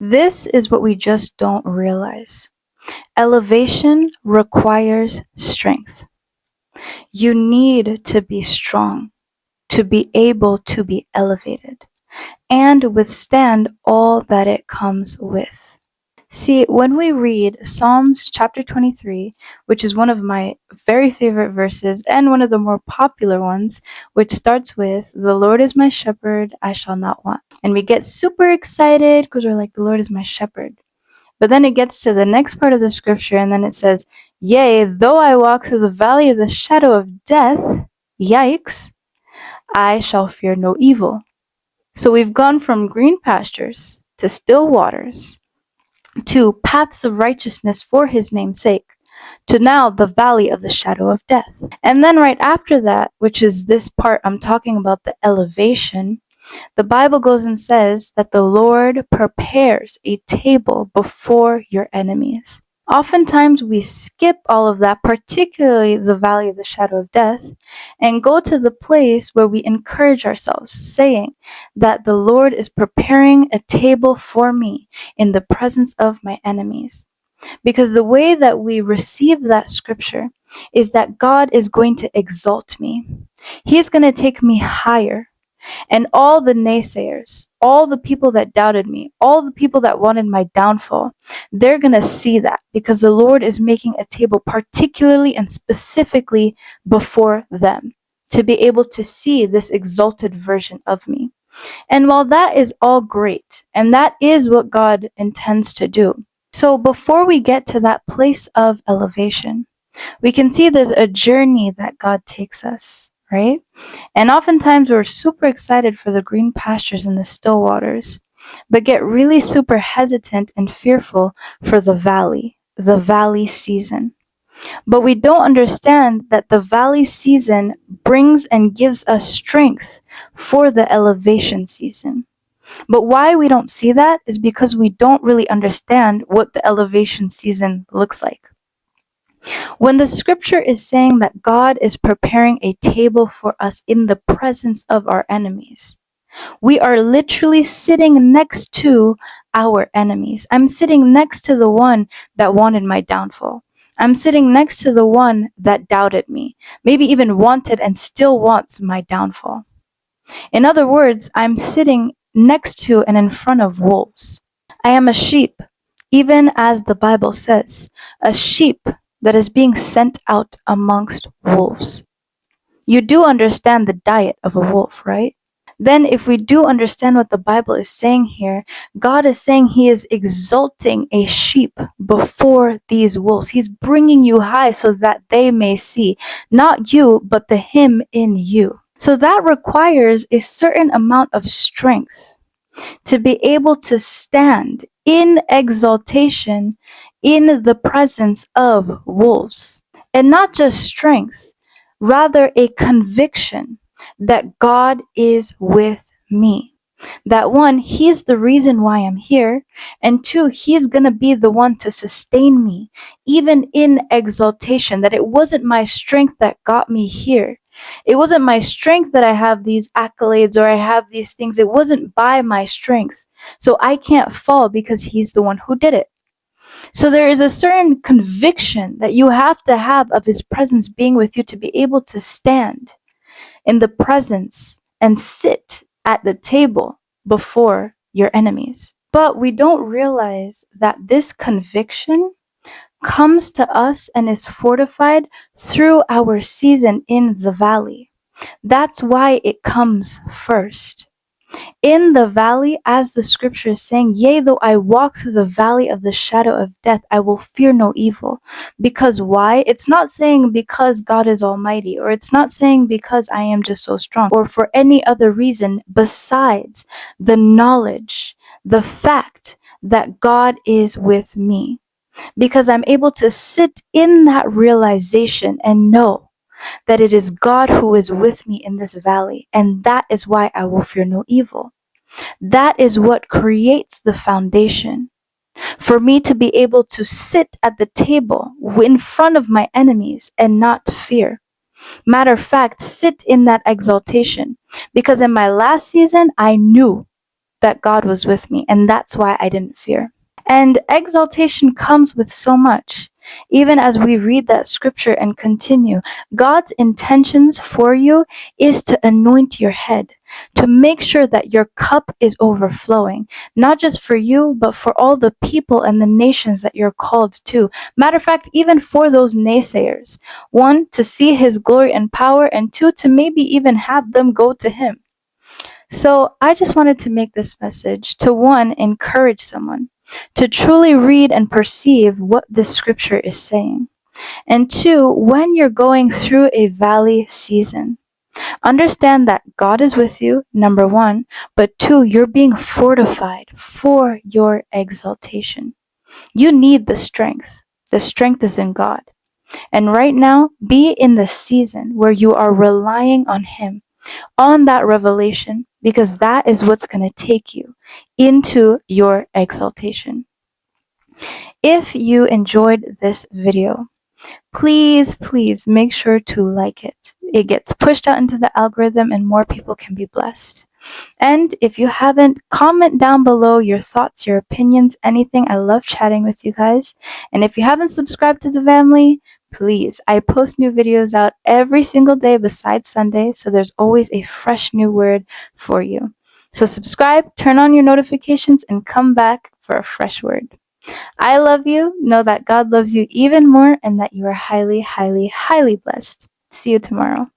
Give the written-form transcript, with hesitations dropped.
This is what we just don't realize. Elevation requires strength. You need to be strong to be able to be elevated and withstand all that it comes with. See, when we read Psalms chapter 23, which is one of my very favorite verses and one of the more popular ones, which starts with, "The Lord is my shepherd, I shall not want." And we get super excited because we're like, the Lord is my shepherd. But then it gets to the next part of the scripture and then it says, "Yea, though I walk through the valley of the shadow of death," yikes, "I shall fear no evil." So we've gone from green pastures to still waters to paths of righteousness for his name's sake to now the valley of the shadow of death. And then right after that, which is this part I'm talking about, the elevation, the Bible goes and says that the Lord prepares a table before your enemies. Oftentimes we skip all of that, particularly the valley of the shadow of death, and go to the place where we encourage ourselves, saying that the Lord is preparing a table for me in the presence of my enemies. Because the way that we receive that scripture is that God is going to exalt me. He's going to take me higher. And all the naysayers, all the people that doubted me, all the people that wanted my downfall, they're going to see that because the Lord is making a table particularly and specifically before them to be able to see this exalted version of me. And while that is all great, and that is what God intends to do. So before we get to that place of elevation, we can see there's a journey that God takes us, right? And oftentimes we're super excited for the green pastures and the still waters, but get really super hesitant and fearful for the valley season. But we don't understand that the valley season brings and gives us strength for the elevation season. But why we don't see that is because we don't really understand what the elevation season looks like. When the scripture is saying that God is preparing a table for us in the presence of our enemies, we are literally sitting next to our enemies. I'm sitting next to the one that wanted my downfall. I'm sitting next to the one that doubted me, maybe even wanted and still wants my downfall. In other words, I'm sitting next to and in front of wolves. I am a sheep, even as the Bible says, a sheep that is being sent out amongst wolves. You do understand the diet of a wolf, right? Then if we do understand what the Bible is saying here, God is saying he is exalting a sheep before these wolves. He's bringing you high so that they may see, not you, but the him in you. So that requires a certain amount of strength to be able to stand in exaltation in the presence of wolves. And not just strength, rather a conviction that God is with me. That one, he's the reason why I'm here. And two, he's going to be the one to sustain me, even in exaltation, that it wasn't my strength that got me here. It wasn't my strength that I have these accolades or I have these things. It wasn't by my strength. So I can't fall because he's the one who did it. So there is a certain conviction that you have to have of his presence being with you to be able to stand in the presence and sit at the table before your enemies. But we don't realize that this conviction comes to us and is fortified through our season in the valley. That's why it comes first. In the valley, as the scripture is saying, "Yea, though I walk through the valley of the shadow of death, I will fear no evil." Because why? It's not saying because God is almighty, or it's not saying because I am just so strong, or for any other reason besides the knowledge, the fact that God is with me. Because I'm able to sit in that realization and know that it is God who is with me in this valley, and that is why I will fear no evil. That is what creates the foundation for me to be able to sit at the table in front of my enemies and not fear. Matter of fact, sit in that exaltation. Because in my last season, I knew that God was with me, and that's why I didn't fear. And exaltation comes with so much. Even as we read that scripture and continue, God's intentions for you is to anoint your head, to make sure that your cup is overflowing, not just for you, but for all the people and the nations that you're called to. Matter of fact, even for those naysayers. One, to see his glory and power, and two, to maybe even have them go to him. So I just wanted to make this message to, one, encourage someone to truly read and perceive what this scripture is saying. And two, when you're going through a valley season, understand that God is with you, number one, but two, you're being fortified for your exaltation. You need the strength. The strength is in God. And right now, be in the season where you are relying on Him, on that revelation, because that is what's going to take you into your exaltation. If you enjoyed this video, please make sure to like it. It gets pushed out into the algorithm and more people can be blessed. And if you haven't, comment down below your thoughts, your opinions, anything. I love chatting with you guys. And if you haven't subscribed to the family, please. I post new videos out every single day besides Sunday, so there's always a fresh new word for you. So subscribe, turn on your notifications, and come back for a fresh word. I love you. Know that God loves you even more and that you are highly, highly, highly blessed. See you tomorrow.